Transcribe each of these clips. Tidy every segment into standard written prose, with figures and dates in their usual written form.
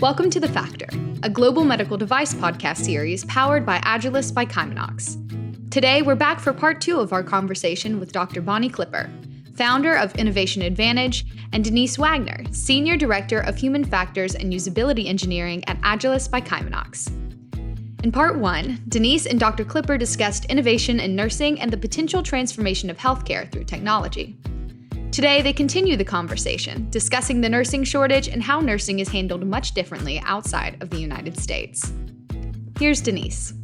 Welcome to The Factor, a global medical device podcast series powered by Agilus by Chymenox. Today, we're back for part 2 of our conversation with Dr. Bonnie Clipper, founder of Innovation Advantage, and Denise Wagner, Senior Director of Human Factors and Usability Engineering at Agilus by Chymenox. In part 1, Denise and Dr. Clipper discussed innovation in nursing and the potential transformation of healthcare through technology. Today, they continue the conversation, discussing the nursing shortage and how nursing is handled much differently outside of the United States. Here's Denise.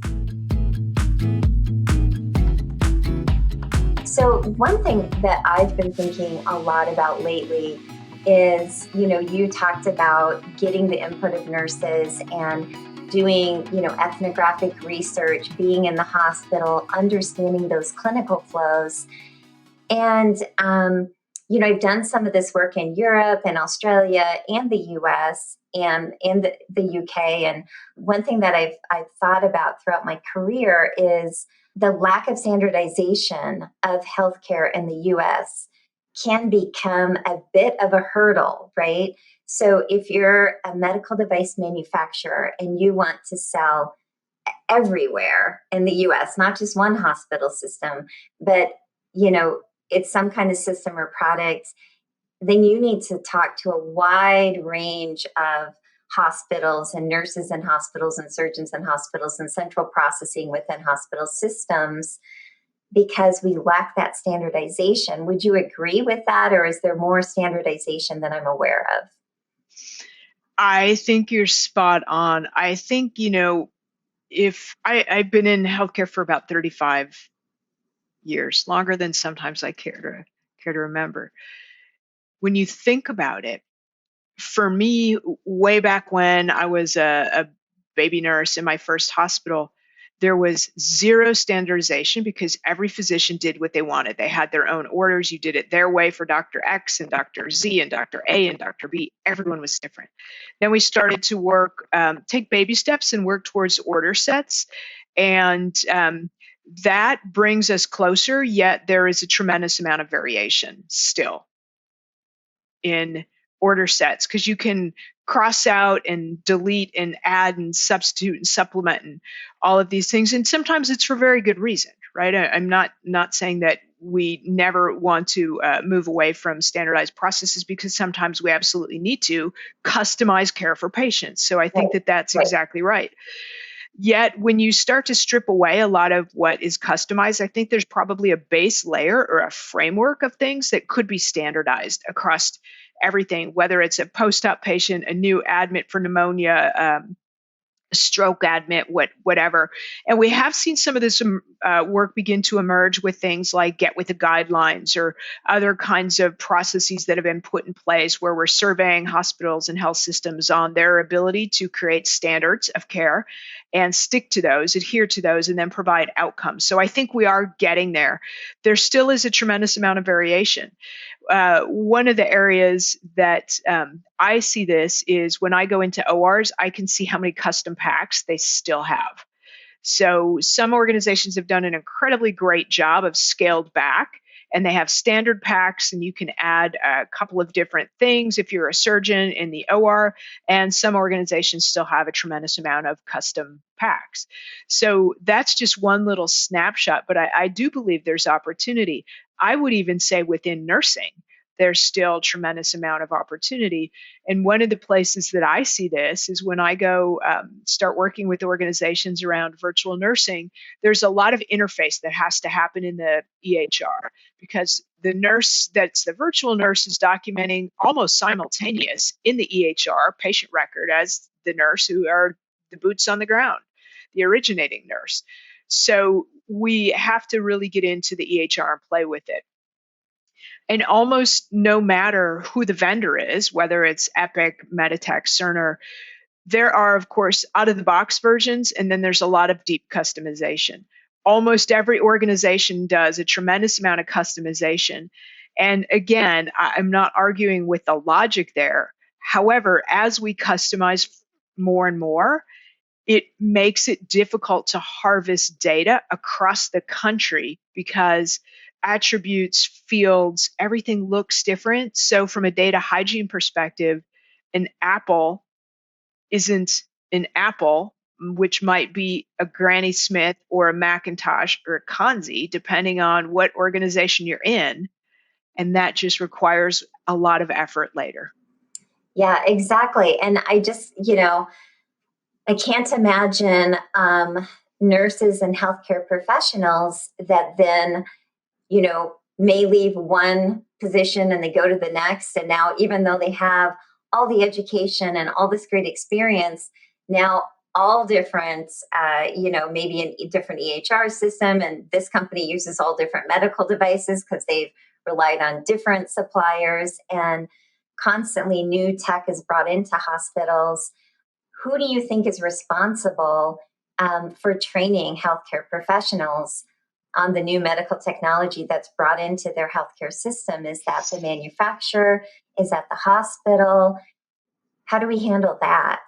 So one thing that I've been thinking a lot about lately is, you talked about getting the input of nurses and doing, ethnographic research, being in the hospital, understanding those clinical flows. And, I've done some of this work in Europe and Australia and the US and in the UK. And one thing that I've thought about throughout my career is the lack of standardization of healthcare in the US can become a bit of a hurdle, right? So if you're a medical device manufacturer and you want to sell everywhere in the US, not just one hospital system, but, it's some kind of system or product, then you need to talk to a wide range of hospitals and nurses in hospitals and surgeons in hospitals and central processing within hospital systems because we lack that standardization. Would you agree with that, or is there more standardization than I'm aware of? I think you're spot on. I think, if I've been in healthcare for about 35 years, longer than sometimes I care to remember. When you think about it, for me, way back when I was a baby nurse in my first hospital, there was zero standardization because every physician did what they wanted. They had their own orders. You did it their way for Dr. X and Dr. Z and Dr. A and Dr. B. Everyone was different. Then we started to work, take baby steps and work towards order sets. And that brings us closer, yet there is a tremendous amount of variation still in order sets because you can cross out and delete and add and substitute and supplement and all of these things. And sometimes it's for very good reason, right? I'm not saying that we never want to move away from standardized processes because sometimes we absolutely need to customize care for patients. So I think that that's exactly right. Yet when you start to strip away a lot of what is customized, I think there's probably a base layer or a framework of things that could be standardized across everything, whether it's a post-op patient, a new admit for pneumonia, a stroke admit, whatever. And we have seen some of this work begin to emerge with things like Get With the Guidelines or other kinds of processes that have been put in place where we're surveying hospitals and health systems on their ability to create standards of care and stick to those, adhere to those, and then provide outcomes. So I think we are getting there. There still is a tremendous amount of variation. One of the areas that I see this is when I go into ORs, I can see how many custom packs they still have. So some organizations have done an incredibly great job of scaled back, and they have standard packs, and you can add a couple of different things if you're a surgeon in the OR, and some organizations still have a tremendous amount of custom packs. So that's just one little snapshot, but I do believe there's opportunity. I would even say within nursing, there's still a tremendous amount of opportunity. And one of the places that I see this is when I go start working with organizations around virtual nursing, there's a lot of interface that has to happen in the EHR because the nurse that's the virtual nurse is documenting almost simultaneous in the EHR patient record as the nurse who are the boots on the ground, the originating nurse. So we have to really get into the EHR and play with it. And almost no matter who the vendor is, whether it's Epic, Meditech, Cerner, there are, of course, out-of-the-box versions, and then there's a lot of deep customization. Almost every organization does a tremendous amount of customization. And again, I'm not arguing with the logic there. However, as we customize more and more, it makes it difficult to harvest data across the country because attributes, fields, everything looks different. So from a data hygiene perspective, an apple isn't an Apple, which might be a Granny Smith or a Macintosh or a Conzi, depending on what organization you're in. And that just requires a lot of effort later. Yeah, exactly. And I just, I can't imagine nurses and healthcare professionals that then, may leave one position and they go to the next. And now, even though they have all the education and all this great experience, now all different, maybe a different EHR system. And this company uses all different medical devices because they've relied on different suppliers, and constantly new tech is brought into hospitals. Who do you think is responsible for training healthcare professionals on the new medical technology that's brought into their healthcare system? Is that the manufacturer? Is that the hospital? How do we handle that?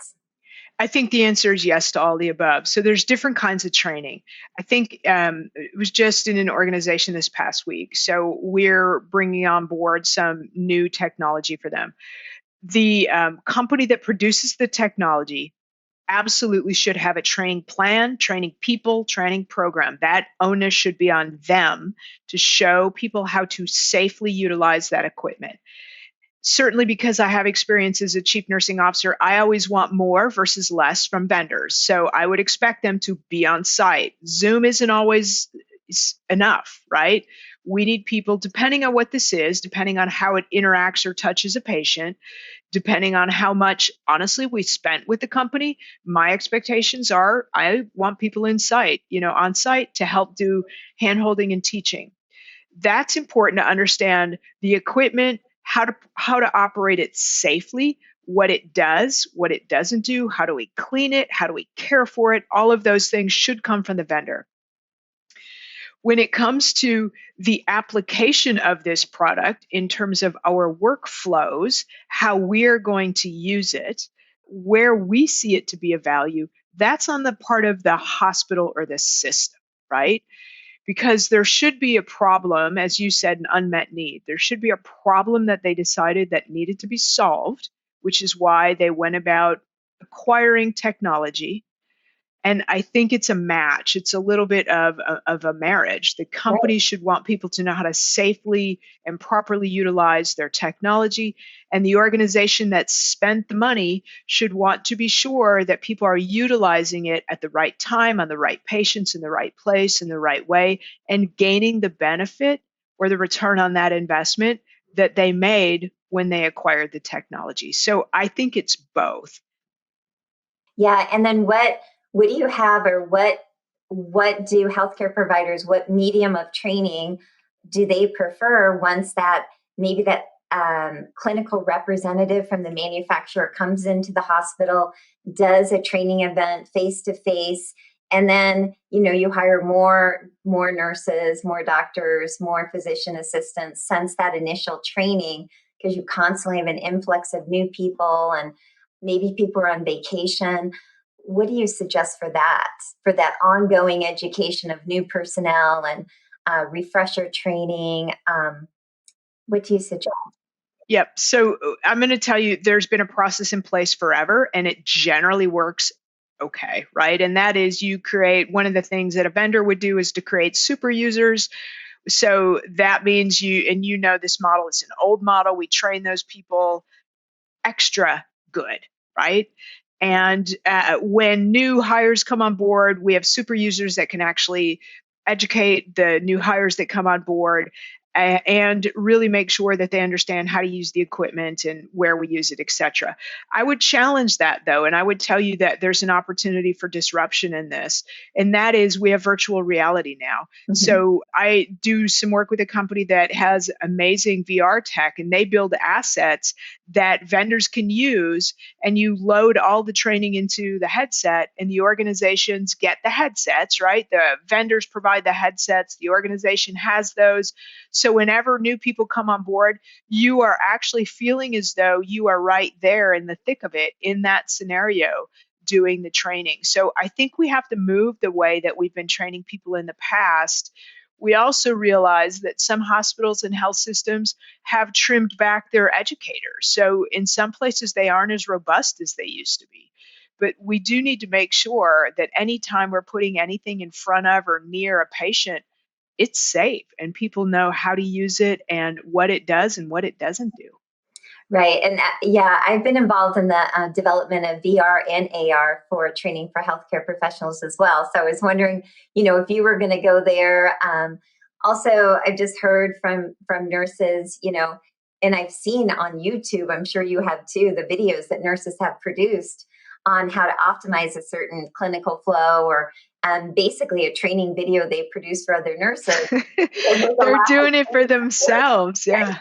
I think the answer is yes to all the above. So there's different kinds of training. I think it was just in an organization this past week. So we're bringing on board some new technology for them. The company that produces the technology absolutely should have a training plan, training people, training program. That onus should be on them to show people how to safely utilize that equipment. Certainly, because I have experience as a chief nursing officer, I always want more versus less from vendors. So I would expect them to be on site. Zoom isn't always enough, right? We need people, depending on what this is, depending on how it interacts or touches a patient, depending on how much, honestly, we spent with the company. My expectations are I want people on site to help do handholding and teaching. That's important to understand the equipment, how to operate it safely, what it does, what it doesn't do, how do we clean it, how do we care for it. All of those things should come from the vendor. When it comes to the application of this product in terms of our workflows, how we're going to use it, where we see it to be of value, that's on the part of the hospital or the system, right? Because there should be a problem, as you said, an unmet need. There should be a problem that they decided that needed to be solved, which is why they went about acquiring technology. And I think it's a match. It's a little bit of a marriage. The company should want people to know how to safely and properly utilize their technology. And the organization that spent the money should want to be sure that people are utilizing it at the right time, on the right patients, in the right place, in the right way, and gaining the benefit or the return on that investment that they made when they acquired the technology. So I think it's both. Yeah, and then what do you have, or what do healthcare providers, what medium of training do they prefer once that maybe that clinical representative from the manufacturer comes into the hospital, does a training event face to face, and then you hire more nurses, more doctors, more physician assistants since that initial training, because you constantly have an influx of new people and maybe people are on vacation. What do you suggest for that ongoing education of new personnel and refresher training? What do you suggest? Yep. So I'm going to tell you there's been a process in place forever, and it generally works okay, right? And that is you create one of the things that a vendor would do is to create super users. So that means this model is an old model. We train those people extra good, right? And when new hires come on board, we have super users that can actually educate the new hires that come on board and really make sure that they understand how to use the equipment and where we use it, et cetera. I would challenge that, though, and I would tell you that there's an opportunity for disruption in this, and that is we have virtual reality now. Mm-hmm. So I do some work with a company that has amazing VR tech, and they build assets that vendors can use, and you load all the training into the headset, and the organizations get the headsets, right? The vendors provide the headsets, the organization has those. So whenever new people come on board, you are actually feeling as though you are right there in the thick of it in that scenario doing the training. So I think we have to move the way that we've been training people in the past. We also realize that some hospitals and health systems have trimmed back their educators. So in some places, they aren't as robust as they used to be. but we do need to make sure that anytime we're putting anything in front of or near a patient, it's safe and people know how to use it and what it does and what it doesn't do. Right. And yeah, I've been involved in the development of VR and AR for training for healthcare professionals as well. So I was wondering, if you were going to go there. Also, I've just heard from nurses, and I've seen on YouTube, I'm sure you have too, the videos that nurses have produced on how to optimize a certain clinical flow, or basically a training video they produce for other nurses. They're doing it for themselves. Yeah.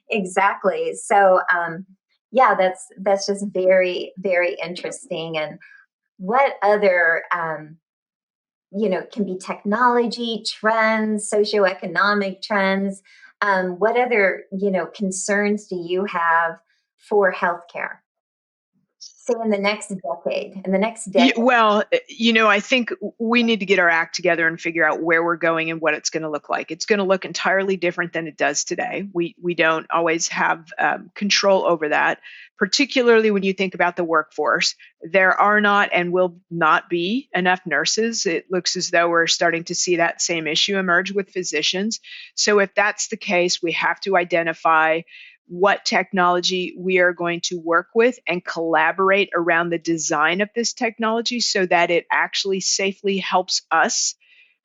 Exactly. So, yeah, that's just very, very interesting. And what other, can be technology trends, socioeconomic trends? What other, concerns do you have for healthcare? Say in the next decade, Well, I think we need to get our act together and figure out where we're going and what it's going to look like. It's going to look entirely different than it does today. We don't always have control over that, particularly when you think about the workforce. There are not and will not be enough nurses. It looks as though we're starting to see that same issue emerge with physicians. So if that's the case, we have to identify what technology we are going to work with and collaborate around the design of this technology so that it actually safely helps us,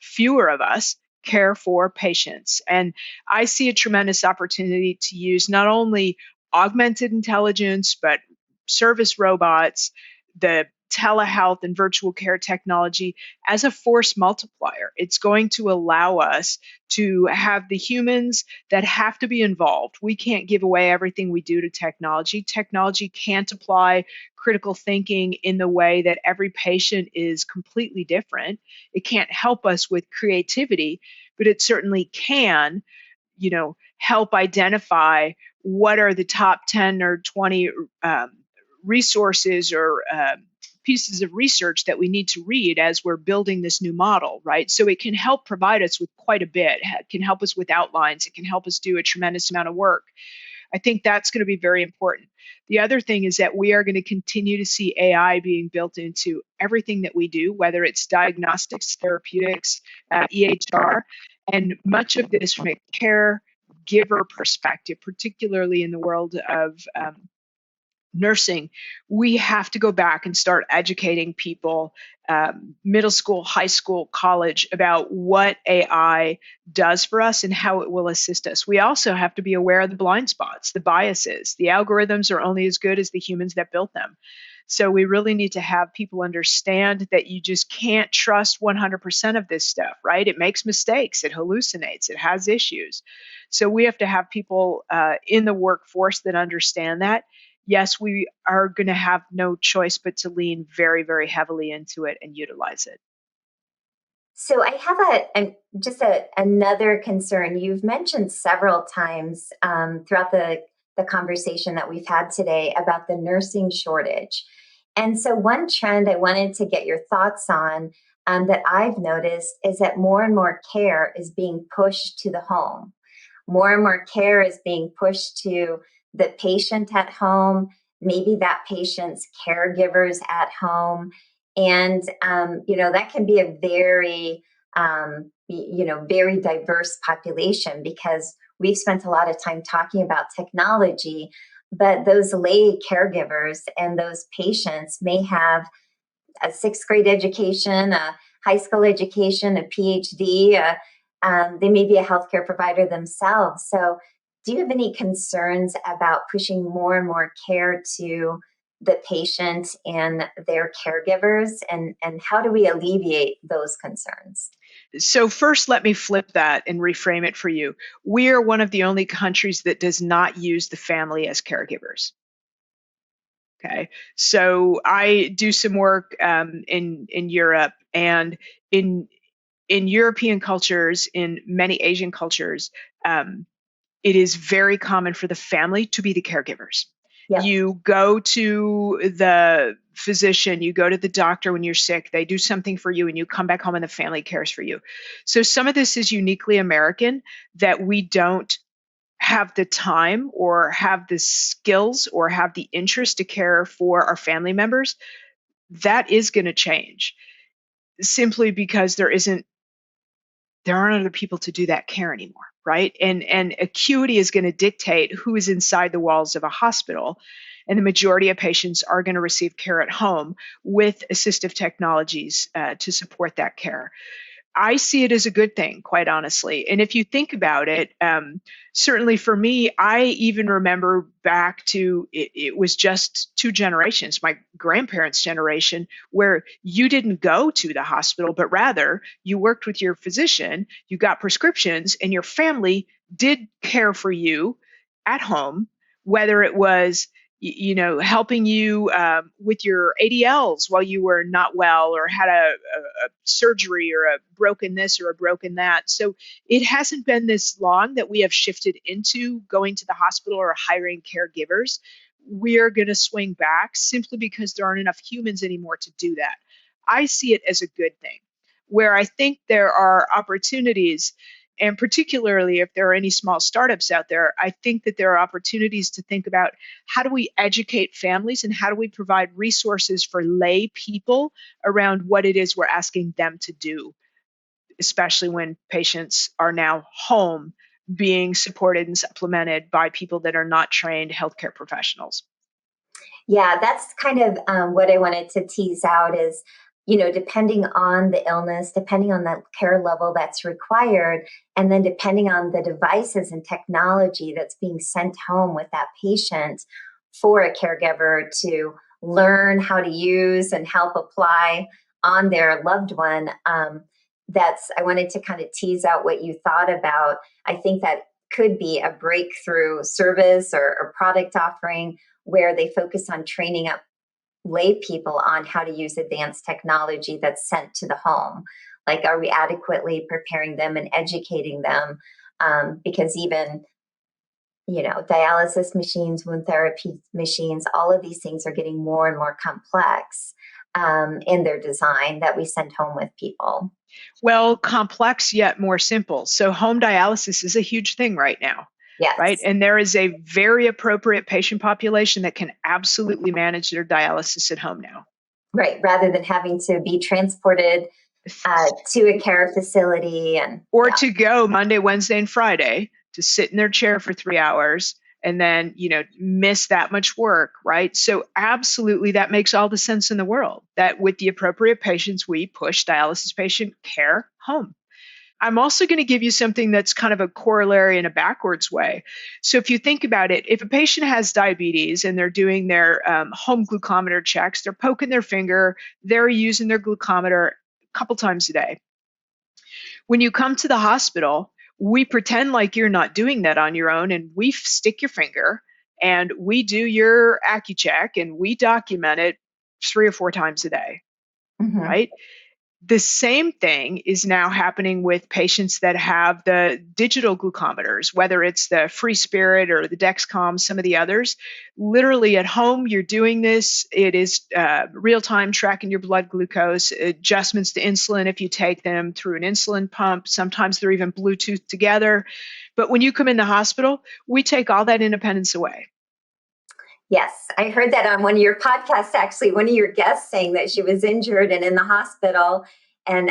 fewer of us, care for patients. And I see a tremendous opportunity to use not only augmented intelligence, but service robots, the telehealth and virtual care technology as a force multiplier. It's going to allow us to have the humans that have to be involved. We can't give away everything we do to technology. Technology can't apply critical thinking in the way that every patient is completely different. It can't help us with creativity, but it certainly can, help identify what are the top 10 or 20 resources or pieces of research that we need to read as we're building this new model, right? So it can help provide us with quite a bit. It can help us with outlines. It can help us do a tremendous amount of work. I think that's going to be very important. The other thing is that we are going to continue to see AI being built into everything that we do, whether it's diagnostics, therapeutics, EHR, and much of this from a caregiver perspective, particularly in the world of nursing. We have to go back and start educating people, middle school, high school, college, about what AI does for us and how it will assist us. We also have to be aware of the blind spots, the biases. The algorithms are only as good as the humans that built them. So we really need to have people understand that you just can't trust 100% of this stuff, right? It makes mistakes, it hallucinates, it has issues. So we have to have people in the workforce that understand that. Yes, we are going to have no choice but to lean very, very heavily into it and utilize it. So I have another concern. You've mentioned several times throughout the conversation that we've had today about the nursing shortage. And so one trend I wanted to get your thoughts on that I've noticed is that more and more care is being pushed to the home. More and more care is being pushed to the patient at home, maybe that patient's caregivers at home. And, that can be a very, very diverse population because we've spent a lot of time talking about technology, but those lay caregivers and those patients may have a sixth grade education, a high school education, a PhD. They may be a healthcare provider themselves. So, do you have any concerns about pushing more and more care to the patient and their caregivers? And how do we alleviate those concerns? So, first, let me flip that and reframe it for you. We are one of the only countries that does not use the family as caregivers. Okay, so I do some work in Europe, and in European cultures, in many Asian cultures, it is very common for the family to be the caregivers. Yep. You go to the physician, you go to the doctor when you're sick, they do something for you, and you come back home and the family cares for you. So some of this is uniquely American, that we don't have the time or have the skills or have the interest to care for our family members. that is going to change simply because there aren't other people to do that care anymore, right? And acuity is going to dictate who is inside the walls of a hospital. And the majority of patients are going to receive care at home with assistive technologies to support that care. I see it as a good thing, quite honestly. And if you think about it, certainly for me, I even remember back to it was just two generations, my grandparents' generation, where you didn't go to the hospital, but rather you worked with your physician, you got prescriptions, and your family did care for you at home, whether it was helping you with your ADLs while you were not well or had a surgery or a broken this or a broken that. So it hasn't been this long that we have shifted into going to the hospital or hiring caregivers. We are going to swing back simply because there aren't enough humans anymore to do that. I see it as a good thing. Where I think there are opportunities, and particularly if there are any small startups out there, I think that there are opportunities to think about how do we educate families and how do we provide resources for lay people around what it is we're asking them to do, especially when patients are now home being supported and supplemented by people that are not trained healthcare professionals. Yeah, that's kind of what I wanted to tease out is, depending on the illness, depending on the care level that's required, and then depending on the devices and technology that's being sent home with that patient for a caregiver to learn how to use and help apply on their loved one. I wanted to kind of tease out what you thought about. I think that could be a breakthrough service or product offering where they focus on training up lay people on how to use advanced technology that's sent to the home. Like, are we adequately preparing them and educating them? Because even, dialysis machines, wound therapy machines, all of these things are getting more and more complex in their design that we send home with people. Well, complex yet more simple. So home dialysis is a huge thing right now. Yes. Right. And there is a very appropriate patient population that can absolutely manage their dialysis at home now. Right. Rather than having to be transported to a care facility or to go Monday, Wednesday, and Friday to sit in their chair for 3 hours and then, miss that much work. Right. So absolutely, that makes all the sense in the world that with the appropriate patients, we push dialysis patient care home. I'm also going to give you something that's kind of a corollary in a backwards way. So if you think about it, if a patient has diabetes and they're doing their home glucometer checks, they're poking their finger, they're using their glucometer a couple times a day. When you come to the hospital, we pretend like you're not doing that on your own, and we stick your finger and we do your AccuCheck and we document it 3 or 4 times a day, right? The same thing is now happening with patients that have the digital glucometers, whether it's the Free Spirit or the Dexcom, some of the others. Literally at home, you're doing this. It is real-time tracking your blood glucose, adjustments to insulin if you take them through an insulin pump. Sometimes they're even Bluetooth together. But when you come in the hospital, we take all that independence away. Yes, I heard that on one of your podcasts, actually, one of your guests saying that she was injured and in the hospital. And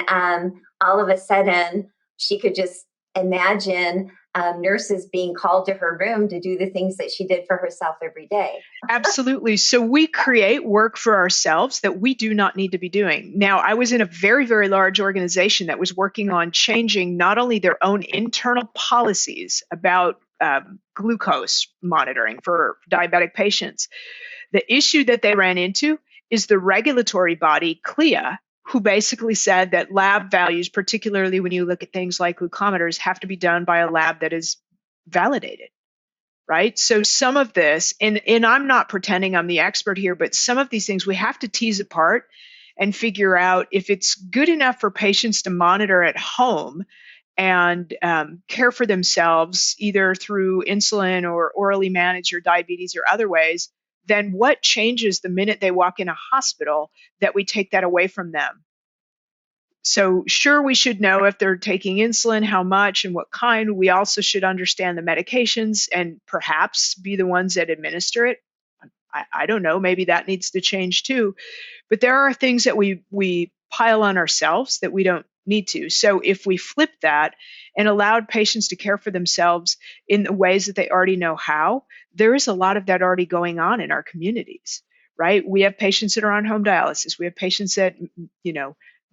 all of a sudden, she could just imagine nurses being called to her room to do the things that she did for herself every day. Absolutely. So we create work for ourselves that we do not need to be doing. Now, I was in a very, very large organization that was working on changing not only their own internal policies about glucose monitoring for diabetic patients. The issue that they ran into is the regulatory body, CLIA, who basically said that lab values, particularly when you look at things like glucometers, have to be done by a lab that is validated, right? So some of this, and I'm not pretending I'm the expert here, but some of these things we have to tease apart and figure out if it's good enough for patients to monitor at home and care for themselves either through insulin or orally manage your diabetes or other ways, then what changes the minute they walk in a hospital that we take that away from them? So sure, we should know if they're taking insulin, how much and what kind. We also should understand the medications and perhaps be the ones that administer it. I don't know, maybe that needs to change too. But there are things that we pile on ourselves that we don't need to. So if we flip that and allowed patients to care for themselves in the ways that they already know how, there is a lot of that already going on in our communities, right? We have patients that are on home dialysis. We have patients that,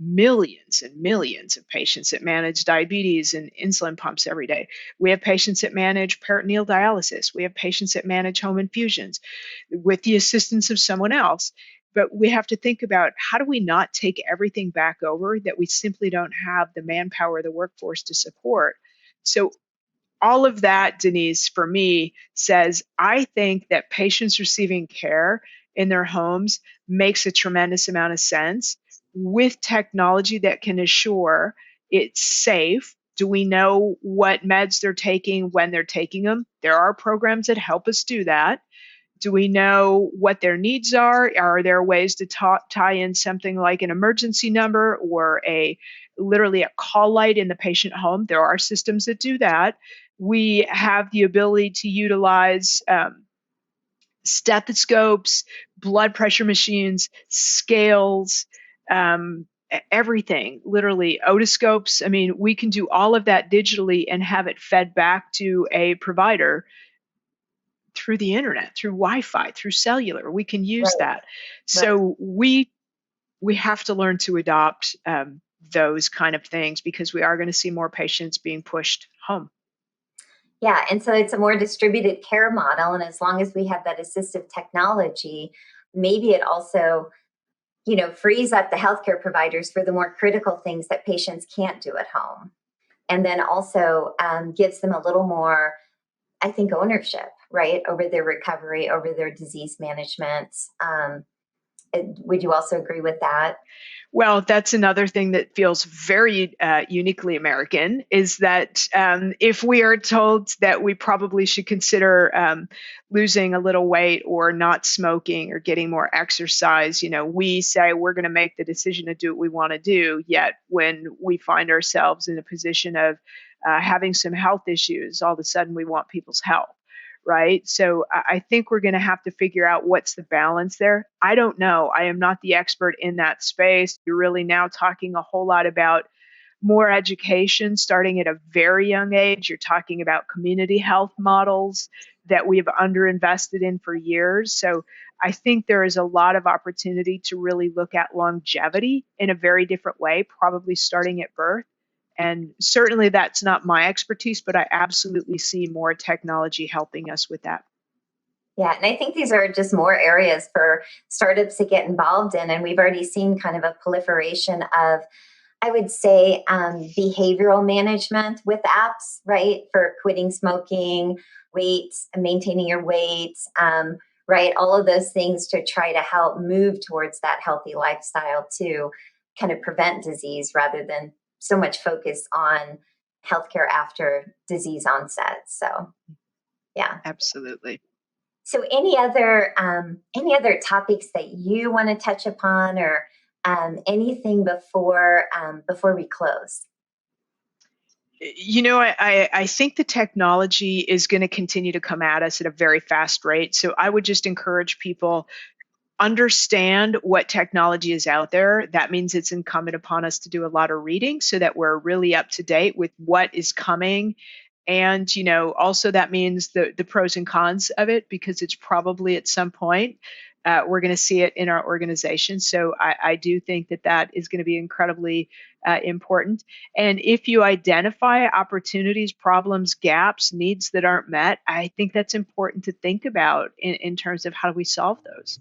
millions and millions of patients that manage diabetes and insulin pumps every day. We have patients that manage peritoneal dialysis. We have patients that manage home infusions with the assistance of someone else. But we have to think about, how do we not take everything back over that we simply don't have the manpower, the workforce to support? So all of that, Denise, for me, says I think that patients receiving care in their homes makes a tremendous amount of sense with technology that can assure it's safe. Do we know what meds they're taking when they're taking them? There are programs that help us do that. Do we know what their needs are? Are there ways to tie in something like an emergency number or literally a call light in the patient home? There are systems that do that. We have the ability to utilize stethoscopes, blood pressure machines, scales, everything, literally otoscopes. I mean, we can do all of that digitally and have it fed back to a provider through the internet, through Wi-Fi, through cellular. We can use that. So we have to learn to adopt those kind of things, because we are going to see more patients being pushed home. Yeah, and so it's a more distributed care model. And as long as we have that assistive technology, maybe it also, frees up the healthcare providers for the more critical things that patients can't do at home. And then also gives them a little more, I think, ownership, right, over their recovery, over their disease management. Would you also agree with that? Well, that's another thing that feels very uniquely American, is that if we are told that we probably should consider losing a little weight or not smoking or getting more exercise, we say we're going to make the decision to do what we want to do. Yet when we find ourselves in a position of having some health issues, all of a sudden we want people's help. Right. So I think we're going to have to figure out what's the balance there. I don't know. I am not the expert in that space. You're really now talking a whole lot about more education starting at a very young age. You're talking about community health models that we have underinvested in for years. So I think there is a lot of opportunity to really look at longevity in a very different way, probably starting at birth. And certainly that's not my expertise, but I absolutely see more technology helping us with that. Yeah, and I think these are just more areas for startups to get involved in. And we've already seen kind of a proliferation of, I would say, behavioral management with apps, right? For quitting smoking, weight, maintaining your weight, right? All of those things to try to help move towards that healthy lifestyle to kind of prevent disease rather than so much focus on healthcare after disease onset. So, yeah, absolutely. So, any other topics that you want to touch upon, or anything before we close? I think the technology is going to continue to come at us at a very fast rate. So I would just encourage people, understand what technology is out there. That means it's incumbent upon us to do a lot of reading so that we're really up to date with what is coming. And, also that means the pros and cons of it, because it's probably at some point we're going to see it in our organization. So I do think that is going to be incredibly important. And if you identify opportunities, problems, gaps, needs that aren't met, I think that's important to think about in terms of how do we solve those.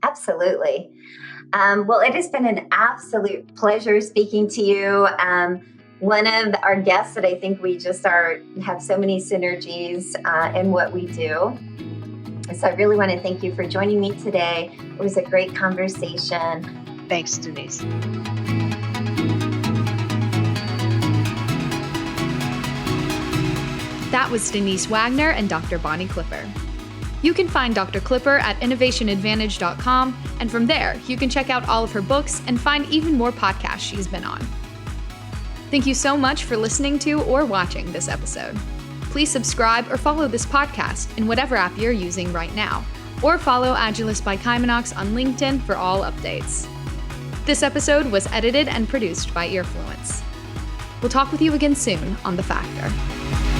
Absolutely. Well, it has been an absolute pleasure speaking to you. One of our guests that I think we just have so many synergies in what we do. So I really want to thank you for joining me today. It was a great conversation. Thanks, Denise. That was Denise Wagner and Dr. Bonnie Clipper. You can find Dr. Clipper at innovationadvantage.com, and from there, you can check out all of her books and find even more podcasts she's been on. Thank you so much for listening to or watching this episode. Please subscribe or follow this podcast in whatever app you're using right now, or follow Agilist by Kymanox on LinkedIn for all updates. This episode was edited and produced by Earfluence. We'll talk with you again soon on The Factor.